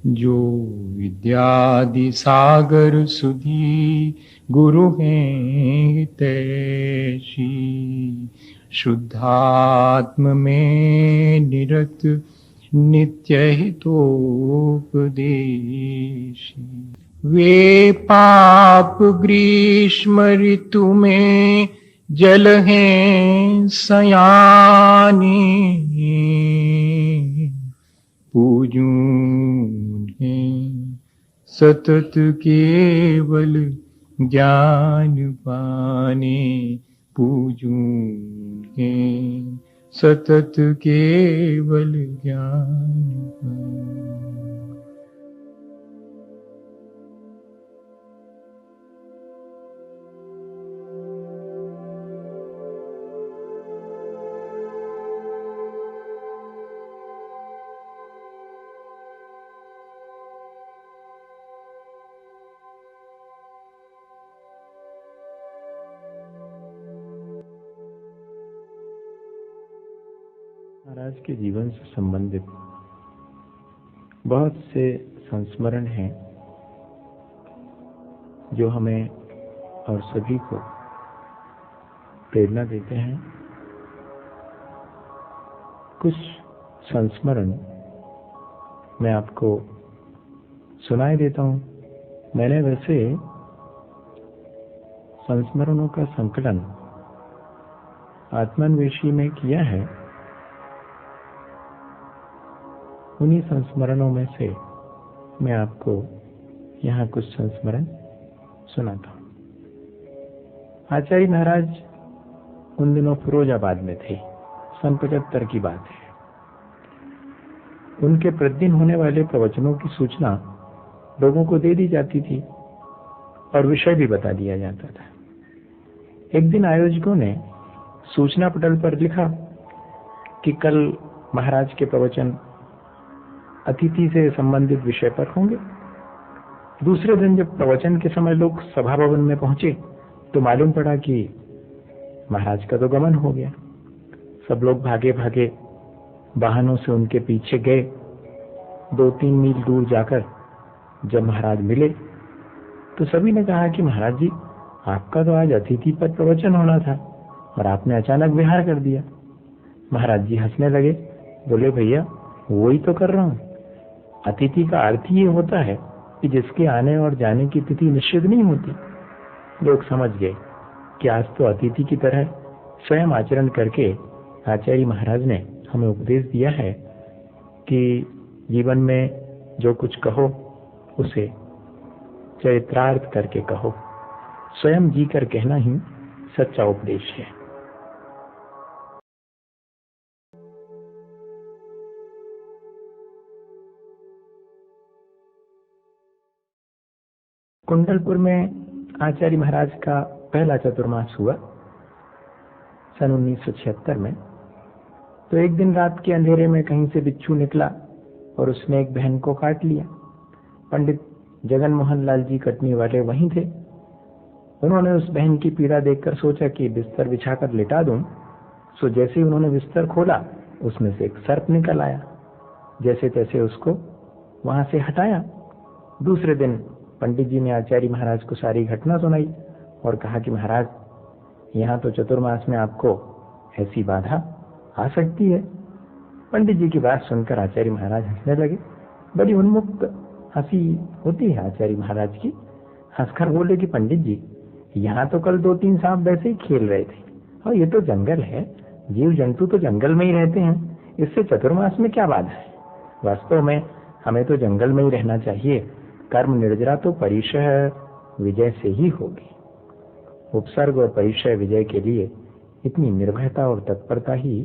जो विद्यादि सागर सुधी गुरु हैं तैसी, शुद्धात्म में निरत नित्य हितोपदेशी। वे पाप ग्रीष्म ऋतु में जल हैं सयानी, पूजूं हैं सतत केवल ज्ञान पाने, पूजूं हैं सतत केवल ज्ञान पाने। महाराज के जीवन से संबंधित बहुत से संस्मरण हैं जो हमें और सभी को प्रेरणा देते हैं। कुछ संस्मरण मैं आपको सुनाई देता हूं। मैंने वैसे संस्मरणों का संकलन आत्मान्वेषी में किया है। उन्हीं संस्मरणों में से मैं आपको यहाँ कुछ संस्मरण सुनाता हूँ। आचार्य महाराज उन दिनों फिरोजाबाद में थे। सन 75 की बात है। उनके प्रतिदिन होने वाले प्रवचनों की सूचना लोगों को दे दी जाती थी और विषय भी बता दिया जाता था। एक दिन आयोजकों ने सूचना पटल पर लिखा कि कल महाराज के प्रवचन अतिथि से संबंधित विषय पर होंगे। दूसरे दिन जब प्रवचन के समय लोग सभा भवन में पहुंचे तो मालूम पड़ा कि महाराज का तो गमन हो गया। सब लोग भागे भागे वाहनों से उनके पीछे गए। 2-3 मील दूर जाकर जब महाराज मिले तो सभी ने कहा कि महाराज जी, आपका तो आज अतिथि पर प्रवचन होना था और आपने अचानक विहार कर दिया। महाराज जी हंसने लगे, बोले भैया वही तो कर रहा हूं। अतिथि का अर्थ ये होता है कि जिसके आने और जाने की तिथि निश्चित नहीं होती। लोग समझ गए कि आज तो अतिथि की तरह स्वयं आचरण करके आचार्य महाराज ने हमें उपदेश दिया है कि जीवन में जो कुछ कहो उसे चरित्रार्थ करके कहो। स्वयं जी कर कहना ही सच्चा उपदेश है। कुंडलपुर में आचार्य महाराज का पहला चतुर्मास हुआ सन 1976 में। तो एक दिन रात के अंधेरे में कहीं से बिच्छू निकला और उसने एक बहन को काट लिया। पंडित जगन मोहन लाल जी कटनी वाले वहीं थे। उन्होंने उस बहन की पीड़ा देखकर सोचा कि बिस्तर बिछाकर लिटा दूं। सो जैसे ही उन्होंने बिस्तर खोला उसमें से एक सर्प निकल आया। जैसे तैसे उसको वहां से हटाया। दूसरे दिन पंडित जी ने आचार्य महाराज को सारी घटना सुनाई और कहा कि महाराज, यहाँ तो चतुर्मास में आपको ऐसी बाधा आ सकती है। पंडित जी की बात सुनकर आचार्य महाराज हंसने लगे। बड़ी उन्मुक्त हंसी होती है आचार्य महाराज की। हंसकर बोले कि पंडित जी, यहाँ तो कल 2-3 सांप वैसे ही खेल रहे थे और ये तो जंगल है, जीव जंतु तो जंगल में ही रहते हैं, इससे चतुर्मास में क्या बाधा है। वास्तव में हमें तो जंगल में ही रहना चाहिए। कर्म निर्जरा तो परिचय विजय से ही होगी। उपसर्ग और परिचय विजय के लिए इतनी निर्भयता और तत्परता ही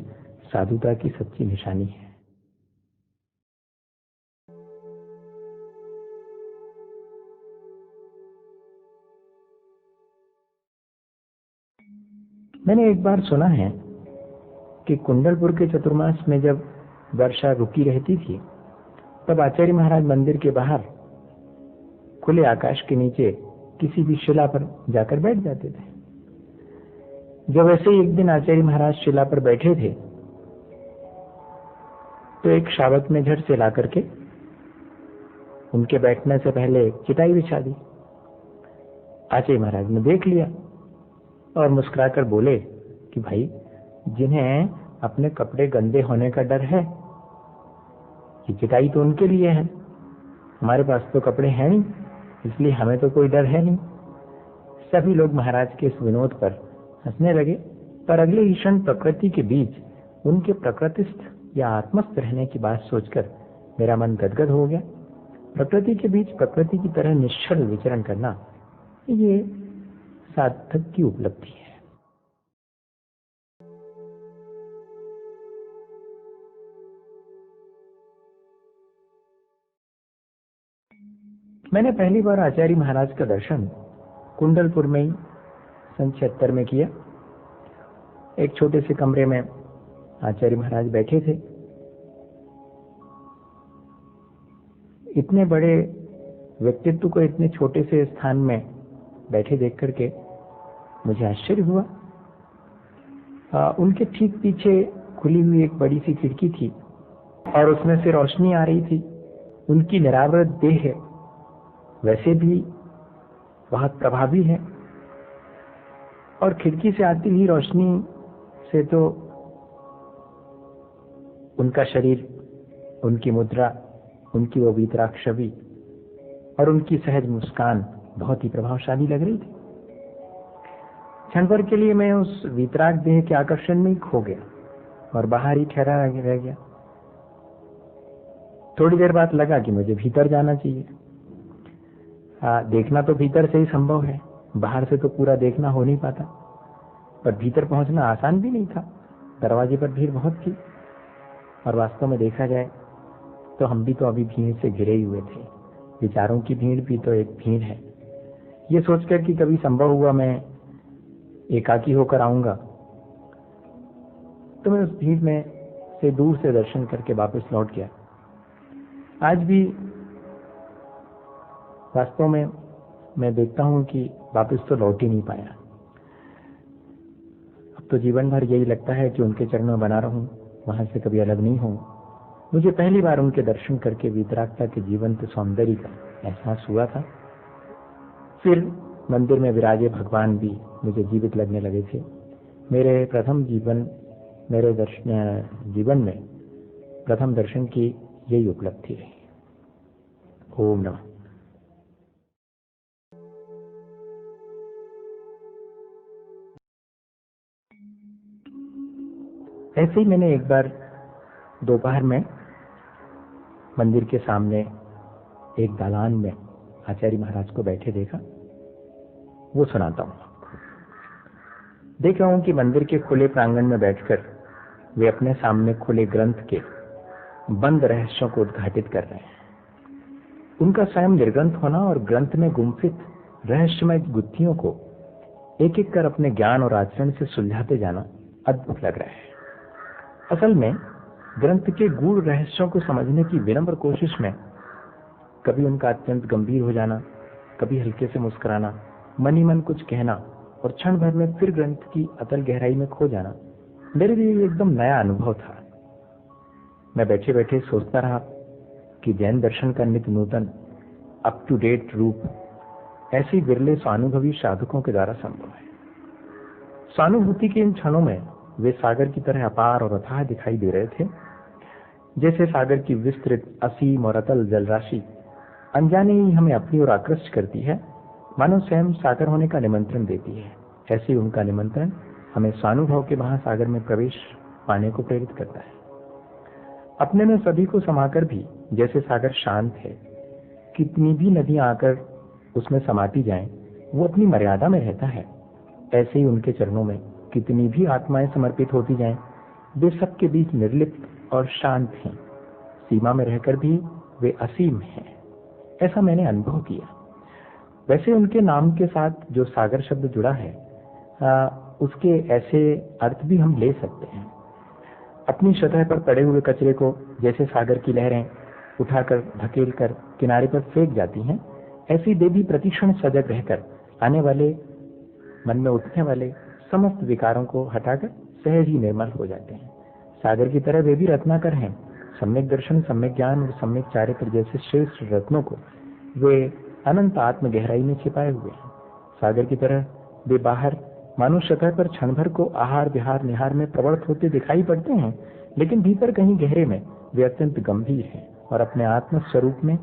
साधुता की सच्ची निशानी है। मैंने एक बार सुना है कि कुंडलपुर के चतुर्मास में जब वर्षा रुकी रहती थी तब आचार्य महाराज मंदिर के बाहर खुले आकाश के नीचे किसी भी शिला पर जाकर बैठ जाते थे। जब ऐसे ही एक दिन आचार्य महाराज शिला पर बैठे थे तो एक शावक ने झट से ला करके उनके बैठने से पहले चटाई बिछा दी। आचार्य महाराज ने देख लिया और मुस्कुराकर बोले कि भाई, जिन्हें अपने कपड़े गंदे होने का डर है, ये चटाई तो उनके लिए है, हमारे पास तो कपड़े हैं नहीं, इसलिए हमें तो कोई डर है नहीं। सभी लोग महाराज के इस विनोद पर हंसने लगे, पर अगले ही क्षण प्रकृति के बीच उनके प्रकृतिस्थ या आत्मस्थ रहने की बात सोचकर मेरा मन गदगद हो गया। प्रकृति के बीच प्रकृति की तरह निश्चल विचरण करना, ये साधक की उपलब्धि है। मैंने पहली बार आचार्य महाराज का दर्शन कुंडलपुर में ही सन 76 में किया। एक छोटे से कमरे में आचार्य महाराज बैठे थे। इतने बड़े व्यक्तित्व को इतने छोटे से स्थान में बैठे देख करके मुझे आश्चर्य हुआ। उनके ठीक पीछे खुली हुई एक बड़ी सी खिड़की थी और उसमें से रोशनी आ रही थी। उनकी निरावृत देह वैसे भी बहुत प्रभावी है और खिड़की से आती हुई रोशनी से तो उनका शरीर, उनकी मुद्रा, उनकी वो वीतराग छवि और उनकी सहज मुस्कान बहुत ही प्रभावशाली लग रही थी। क्षण भर के लिए मैं उस वीतराग देह के आकर्षण में ही खो गया और बाहर ही ठहरा रह गया। थोड़ी देर बाद लगा कि मुझे भीतर जाना चाहिए। देखना तो भीतर से ही संभव है, बाहर से तो पूरा देखना हो नहीं पाता, पर भीतर पहुंचना आसान भी नहीं था। दरवाजे पर भीड़ बहुत थी और वास्तव में देखा जाए तो हम भी तो अभी भीड़ से घिरे ही हुए थे। विचारों की भीड़ भी तो एक भीड़ है। ये सोचकर कि कभी संभव हुआ मैं एकाकी होकर आऊंगा, तो मैं उस भीड़ में से दूर से दर्शन करके वापस लौट गया। आज भी वास्तव में मैं देखता हूं कि वापस तो लौट ही नहीं पाया। अब तो जीवन भर यही लगता है कि उनके चरणों में बना रहूं, वहां से कभी अलग नहीं हूं। मुझे पहली बार उनके दर्शन करके वीतरागता के जीवंत सौंदर्य का एहसास हुआ था। फिर मंदिर में विराजे भगवान भी मुझे जीवित लगने लगे थे। मेरे जीवन में प्रथम दर्शन की यही उपलब्धि रही। ओम नमः। ऐसे ही मैंने एक बार दोपहर में मंदिर के सामने एक दालान में आचार्य महाराज को बैठे देखा। वो सुनाता हूं। देख रहा हूं कि मंदिर के खुले प्रांगण में बैठकर वे अपने सामने खुले ग्रंथ के बंद रहस्यों को उद्घाटित कर रहे हैं। उनका स्वयं निर्ग्रंथ होना और ग्रंथ में गुम्फित रहस्यमय गुत्थियों को एक एक कर अपने ज्ञान और आचरण से सुलझाते जाना अद्भुत लग रहा है। असल में ग्रंथ के गूढ़ रहस्यों को समझने की विनम्र कोशिश में कभी उनका अत्यंत गंभीर हो जाना, कभी हल्के से मुस्कुराना, मन ही मन कुछ कहना और क्षण भर में फिर ग्रंथ की अतल गहराई में खो जाना मेरे लिए एकदम नया अनुभव था। मैं बैठे बैठे सोचता रहा कि जैन दर्शन का नित्य नूतन अप टू डेट रूप ऐसे विरले स्वानुभवी साधकों के द्वारा संभव है। स्वानुभूति के इन क्षणों में वे सागर की तरह अपार और अथाह दिखाई दे रहे थे। जैसे सागर की विस्तृत असीम और अतल जलराशि अनजाने ही हमें अपनी ओर आकृष्ट करती है, मानो स्वयं सागर होने का निमंत्रण देती है। ऐसे ही उनका निमंत्रण हमें स्वानुभव के महासागर में प्रवेश पाने को प्रेरित करता है। अपने में सभी को समाकर भी जैसे सागर शांत है, कितनी भी नदियां आकर उसमें समाती जाएं, वो अपनी मर्यादा में रहता है। ऐसे ही उनके चरणों में कितनी भी आत्माएं समर्पित होती जाएं, वे सबके बीच निर्लिप्त और शांत हैं। सीमा में रहकर भी वे असीम हैं, ऐसा मैंने अनुभव किया। वैसे उनके नाम के साथ जो सागर शब्द जुड़ा है, उसके ऐसे अर्थ भी हम ले सकते हैं। अपनी सतह पर पड़े हुए कचरे को जैसे सागर की लहरें उठाकर धकेल कर किनारे पर फेंक जाती हैं, ऐसी देवी प्रतिक्षण सजग रहकर आने वाले मन में उठने वाले समस्त विकारों को हटाकर सहज ही निर्मल हो जाते हैं। सागर की तरह वे भी रत्नाकर हैं, सम्यक दर्शन, सम्यक ज्ञान और सम्यक चारित्र जैसे श्रेष्ठ रत्नों को वे अनंत आत्म गहराई में छिपाए हुए हैं। सागर की तरह वे बाहर मानव सतह पर क्षण भर को आहार विहार निहार में प्रवृत्त होते दिखाई पड़ते हैं, लेकिन भीतर कहीं गहरे में वे अत्यंत गंभीर हैं और अपने आत्म स्वरूप में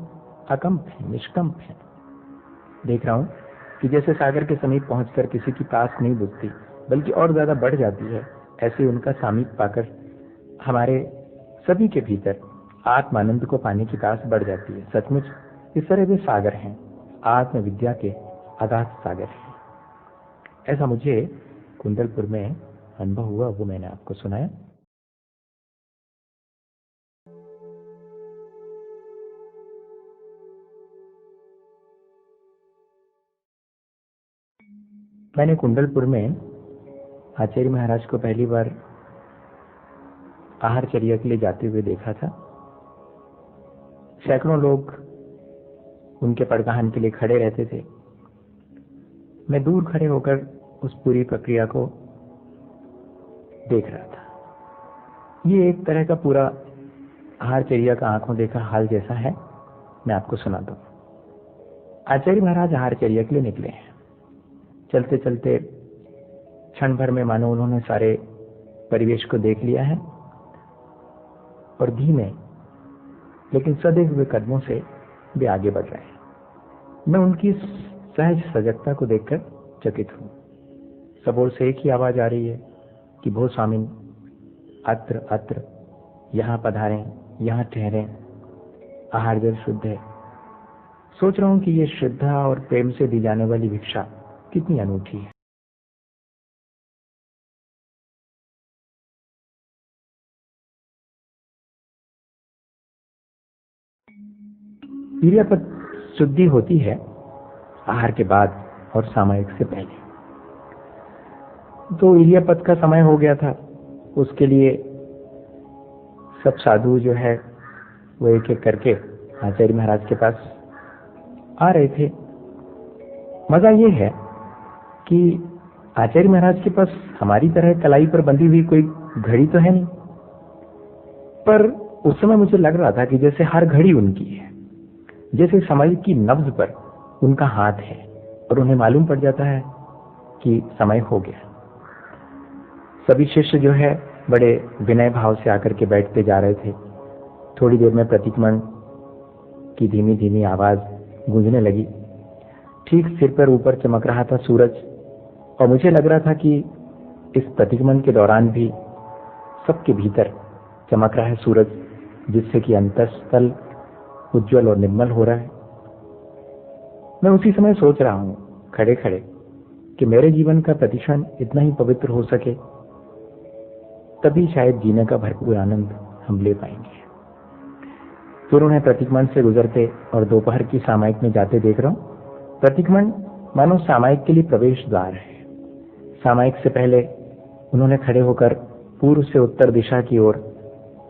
अकंप हैं, निष्कंप हैं। देख रहा हूं कि जैसे सागर के समीप पहुंचकर किसी की प्यास नहीं बुझती बल्कि और ज्यादा बढ़ जाती है, ऐसे उनका सामीप पाकर हमारे सभी के भीतर आत्मानंद को पाने की प्यास बढ़ जाती है। सचमुच इस तरह वे सागर हैं, आत्म विद्या के अगाध सागर हैं। ऐसा मुझे कुंडलपुर में अनुभव हुआ, वो मैंने आपको सुनाया। मैंने कुंडलपुर में आचार्य महाराज को पहली बार आहारचर्या के लिए जाते हुए देखा था। सैकड़ों लोग उनके पड़काहन के लिए खड़े रहते थे। मैं दूर खड़े होकर उस पूरी प्रक्रिया को देख रहा था। ये एक तरह का पूरा आहारचर्या का आंखों देखा हाल जैसा है। मैं आपको सुनाता हूं। आचार्य महाराज आहारचर्या के लिए निकले हैं। चलते चलते क्षण भर में मानो उन्होंने सारे परिवेश को देख लिया है और धीमे लेकिन सधे हुए कदमों से वे आगे बढ़ रहे हैं। मैं उनकी सहज सजगता को देखकर चकित हूं। सब ओर से एक ही आवाज आ रही है कि भो स्वामिन, अत्र अत्र, यहां पधारें, यहां ठहरें, आहार जल शुद्ध है। सोच रहा हूं कि ये श्रद्धा और प्रेम से दी जाने वाली भिक्षा कितनी अनूठी है। वीर्यपत शुद्धि होती है आहार के बाद और सामायिक से पहले। तो वीर्यपत का समय हो गया था, उसके लिए सब साधु जो है वो एक एक करके आचार्य महाराज के पास आ रहे थे। मजा ये है कि आचार्य महाराज के पास हमारी तरह कलाई पर बंधी हुई कोई घड़ी तो है नहीं, पर उस समय मुझे लग रहा था कि जैसे हर घड़ी उनकी है, जैसे समय की नब्ज पर उनका हाथ है और उन्हें मालूम पड़ जाता है कि समय हो गया। सभी शिष्य जो है बड़े विनय भाव से आकर के बैठते जा रहे थे। थोड़ी देर में प्रतिक्रमण की धीमी धीमी आवाज गूंजने लगी। ठीक सिर पर ऊपर चमक रहा था सूरज, और मुझे लग रहा था कि इस प्रतिक्रमण के दौरान भी सबके भीतर चमक रहा है सूरज, जिससे कि अंतःस्थल उज्जवल और निर्मल हो रहा है। मैं उसी समय सोच रहा हूं खड़े खड़े कि मेरे जीवन का प्रतिक्षण इतना ही पवित्र हो सके, तभी शायद जीने का भरपूर आनंद हम ले पाएंगे। फिर उन्हें प्रतिक्रमण से गुजरते और दोपहर की सामायिक में जाते देख रहा हूं। प्रतिक्रमण मानो सामायिक के लिए प्रवेश द्वार है। सामायिक से पहले उन्होंने खड़े होकर पूर्व से उत्तर दिशा की ओर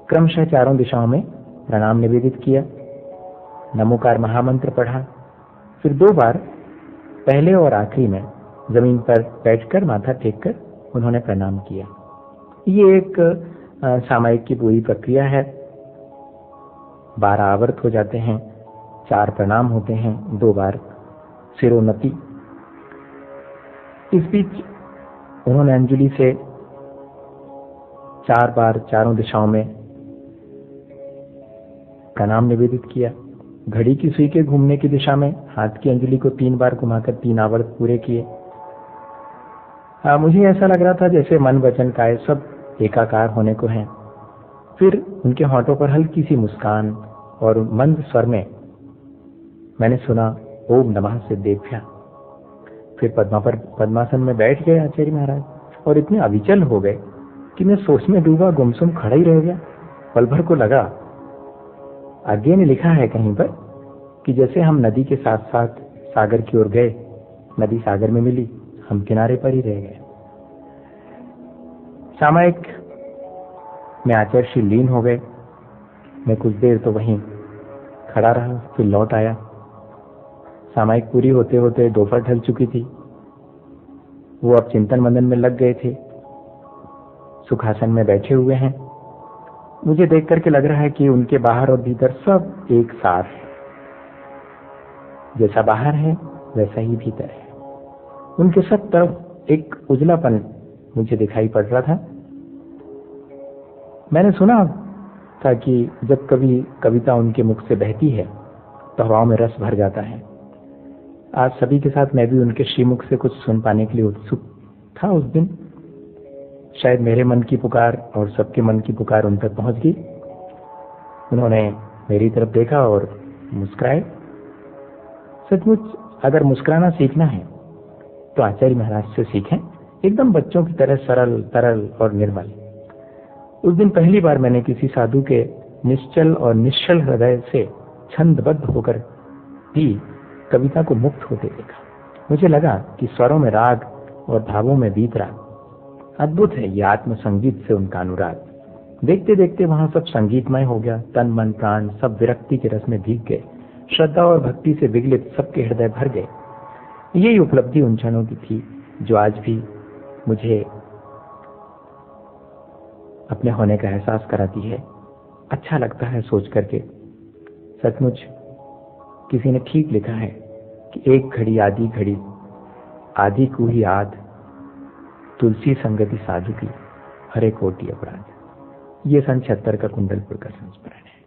क्रमशः चारों दिशाओं में प्रणाम निवेदित किया, नमोकार महामंत्र पढ़ा, फिर 2 बार पहले और आखिरी में जमीन पर बैठकर माथा टेककर उन्होंने प्रणाम किया। ये एक सामायिक की पूरी प्रक्रिया है। 12 आवर्त हो जाते हैं, 4 प्रणाम होते हैं, 2 बार सिरोन्नति। इस बीच उन्होंने अंजलि से 4 बार चारों दिशाओं में प्रणाम निवेदित किया। घड़ी की सुई के घूमने की दिशा में हाथ की अंजलि को 3 बार घुमाकर 3 आवर्त पूरे किए। मुझे ऐसा लग रहा था जैसे मन वचन काया सब एकाकार होने को है। फिर उनके होठों पर हल्की सी मुस्कान और मंद स्वर में मैंने सुना ओम नमः सिद्धेभ्यः। फिर पद्मासन में बैठ गए आचार्य महाराज और इतने अविचल हो गए कि मैं सोच में डूबा, गुमसुम खड़ा ही रह गया। पल भर को लगा, आगे ने लिखा है कहीं पर कि जैसे हम नदी के साथ साथ सागर की ओर गए, नदी सागर में मिली, हम किनारे पर ही रह गए। सामायिक में आचार्य श्री लीन हो गए। मैं कुछ देर तो वहीं खड़ा रहा, फिर लौट आया। सामायिक पूरी होते होते दोपहर ढल चुकी थी। वो अब चिंतन मंथन में लग गए थे। सुखासन में बैठे हुए हैं। मुझे देख करके लग रहा है कि उनके बाहर और भीतर सब एक साथ, जैसा बाहर है वैसा ही भीतर है। उनके सब तरफ एक उजलापन मुझे दिखाई पड़ रहा था। मैंने सुना था कि जब कभी कविता उनके मुख से बहती है तो हवाओं में रस भर जाता है। आज सभी के साथ मैं भी उनके श्रीमुख से कुछ सुन पाने के लिए उत्सुक था। उस दिन शायद मेरे मन की पुकार और सबके मन की पुकार उन तक पहुंच गई। उन्होंने मेरी तरफ देखा और मुस्कुराए। सचमुच अगर मुस्कुराना सीखना है तो आचार्य महाराज से सीखें, एकदम बच्चों की तरह सरल, तरल और निर्मल। उस दिन पहली बार मैंने किसी साधु के निश्चल और निश्चल हृदय से छंदबद्ध होकर भी कविता को मुक्त होते देखा। मुझे लगा कि स्वरों में राग और भावों में बीत राग। अद्भुत है ये आत्म संगीत से उनका अनुराग। देखते देखते वहां सब संगीतमय हो गया। तन मन प्राण सब विरक्ति के रस में भीग गए। श्रद्धा और भक्ति से विगलित सबके हृदय भर गए। यही उपलब्धि उन क्षणों की थी जो आज भी मुझे अपने होने का एहसास कराती है। अच्छा लगता है सोच करके। सचमुच किसी ने ठीक लिखा है कि एक घड़ी आधी को ही आध, तुलसी संगति साधु की हरे कोटि अपराध। ये सन 76 का कुंडलपुर का संस्मरण है।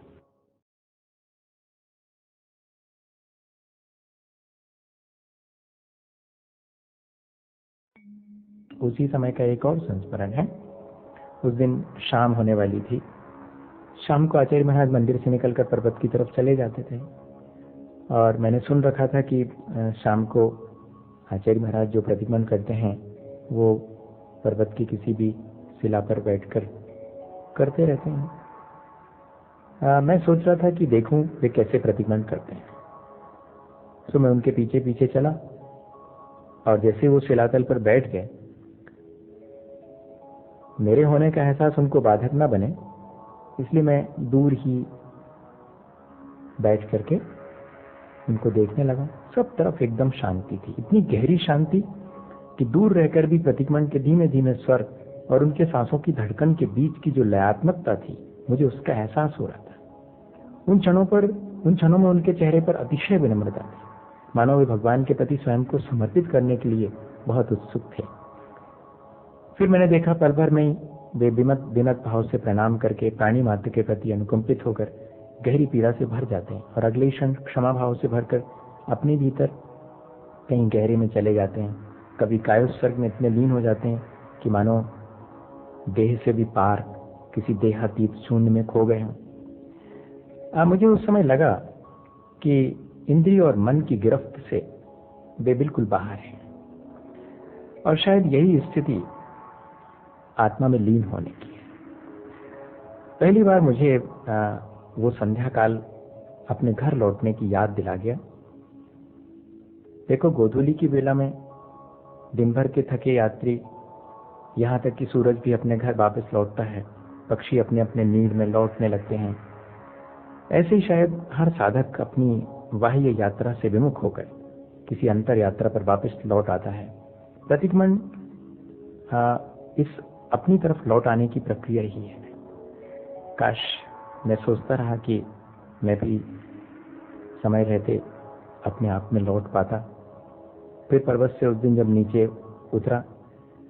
उसी समय का एक और संस्मरण है। उस दिन शाम होने वाली थी। शाम को आचार्य महाराज मंदिर से निकलकर पर्वत की तरफ चले जाते थे और मैंने सुन रखा था कि शाम को आचार्य महाराज जो प्रतिक्रमण करते हैं वो पर्वत की किसी भी शिला पर बैठकर करते रहते हैं। मैं सोच रहा था कि देखूं वे कैसे प्रतिक्रमण करते हैं। तो मैं उनके पीछे पीछे चला और जैसे वो शिलातल पर बैठ गए, मेरे होने का एहसास उनको बाधक न बने इसलिए मैं दूर ही बैठ करके उनको देखने लगा। सब तरफ एकदम शांति थी, इतनी गहरी शांति कि दूर रहकर भी प्रतिक्रमण के धीमे धीमे स्वर और उनके सांसों की धड़कन के बीच की जो लयात्मकता थी, मुझे उसका एहसास हो रहा था। उन क्षणों में उनके चेहरे पर अतिशय विनम्रता थी, मानो वे भगवान के प्रति स्वयं को समर्पित करने के लिए बहुत उत्सुक थे। फिर मैंने देखा पल भर में ही वे विनत भाव से प्रणाम करके प्राणी मात्र के प्रति अनुकंपित होकर गहरी पीड़ा से भर जाते हैं और अगले क्षण क्षमा भाव से भरकर अपने भीतर कहीं गहरे में चले जाते हैं। कभी कायोत्सर्ग में इतने लीन हो जाते हैं कि मानो देह से भी पार किसी देहातीत शून्य में खो गए हों। मुझे उस समय लगा कि इंद्रिय और मन की गिरफ्त से वे बिल्कुल बाहर हैं और शायद यही स्थिति आत्मा में लीन होने की है। पहली बार मुझे वो संध्या काल अपने घर लौटने की याद दिला गया। देखो, गोधूली की बेला में दिन भर के थके यात्री, यहाँ तक कि सूरज भी अपने घर वापस लौटता है, पक्षी अपने अपने नीड में लौटने लगते हैं। ऐसे ही शायद हर साधक अपनी बाह्य यात्रा से विमुख होकर किसी अंतर यात्रा पर वापस लौट आता है। प्रतिक्रमण इस अपनी तरफ लौट आने की प्रक्रिया ही है। काश मैं सोचता रहा कि मैं भी समय रहते अपने आप में लौट पाता। फिर पर्वत से उस दिन जब नीचे उतरा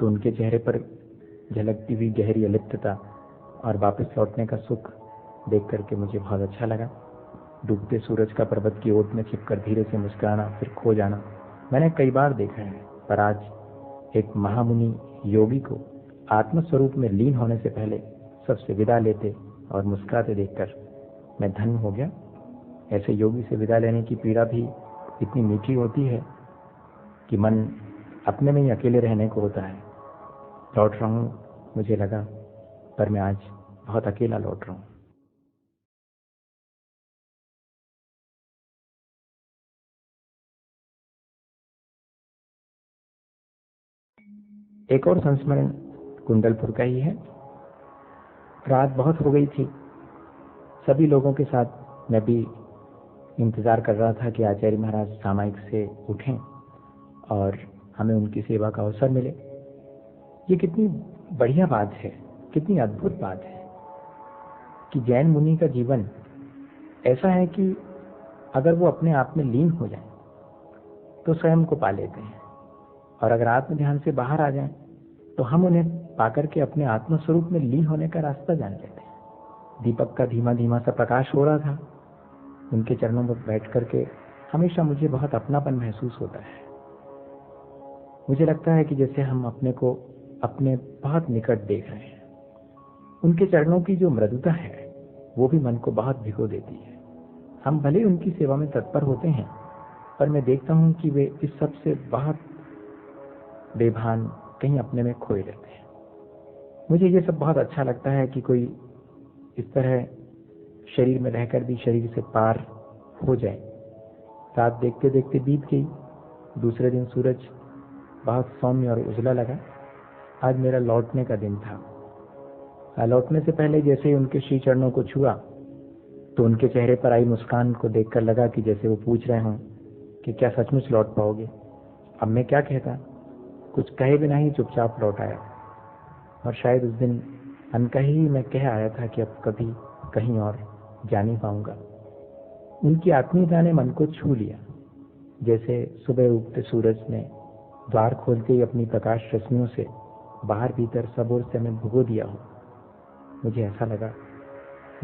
तो उनके चेहरे पर झलकती हुई गहरी अलिप्तता और वापस लौटने का सुख देख करके मुझे बहुत अच्छा लगा। डूबते सूरज का पर्वत की ओट में छिपकर धीरे से मुस्कुराना, फिर खो जाना मैंने कई बार देखा है, पर आज एक महामुनि योगी को आत्मस्वरूप में लीन होने से पहले सबसे विदा लेते और मुस्कुराते देखकर मैं धन्य हो गया। ऐसे योगी से विदा लेने की पीड़ा भी इतनी मीठी होती है कि मन अपने में ही अकेले रहने को होता है। लौट रहा हूँ मुझे लगा, पर मैं आज बहुत अकेला लौट रहा हूँ। एक और संस्मरण कुंडलपुर का ही है। रात बहुत हो गई थी। सभी लोगों के साथ मैं भी इंतजार कर रहा था कि आचार्य महाराज सामायिक से उठें और हमें उनकी सेवा का अवसर मिले। ये कितनी बढ़िया बात है, कितनी अद्भुत बात है। कि जैन मुनि का जीवन ऐसा है कि अगर वो अपने आप में लीन हो जाए तो स्वयं को पा लेते हैं, और अगर आत्म ध्यान से बाहर आ जाएं तो हम उन्हें पाकर के अपने आत्म स्वरूप में लीन होने का रास्ता जान लेते हैं। दीपक का धीमा धीमा सा प्रकाश हो रहा था। उनके चरणों में बैठ करके हमेशा मुझे बहुत अपनापन महसूस होता है। मुझे लगता है कि जैसे हम अपने को अपने बहुत निकट देख रहे हैं। उनके चरणों की जो मृदुता है वो भी मन को बहुत भिगो देती है। हम भले उनकी सेवा में तत्पर होते हैं, पर मैं देखता हूं कि वे इस सब से बहुत बेभान कहीं अपने में खोए रहते हैं। मुझे ये सब बहुत अच्छा लगता है कि कोई इस तरह शरीर में रहकर भी शरीर से पार हो जाए। रात देखते देखते बीत गई। दूसरे दिन सूरज बहुत सौम्य और उजला लगा। आज मेरा लौटने का दिन था। लौटने से पहले जैसे ही उनके श्री चरणों को छुआ तो उनके चेहरे पर आई मुस्कान को देखकर लगा कि जैसे वो पूछ रहे हों कि क्या सचमुच लौट पाओगे। अब मैं क्या कहता, कुछ कहे बिना ही चुपचाप लौट आया। और शायद उस दिन अनकही ही मैं कह आया था कि अब कभी कहीं और जा नहीं पाऊंगा। उनकी आत्मीयता ने मन को छू लिया, जैसे सुबह उगते सूरज ने द्वार खोलते ही अपनी प्रकाश रश्मियों से बाहर भीतर सब ओर से हमें भुगो दिया हो। मुझे ऐसा लगा,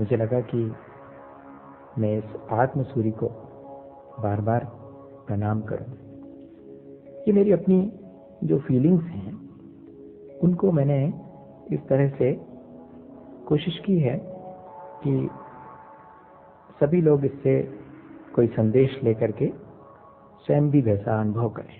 मुझे लगा कि मैं इस आत्म सूर्य को बार बार प्रणाम करूं। ये मेरी अपनी जो फीलिंग्स हैं उनको मैंने इस तरह से कोशिश की है कि सभी लोग इससे कोई संदेश लेकर के स्वयं भी वैसा अनुभव करें।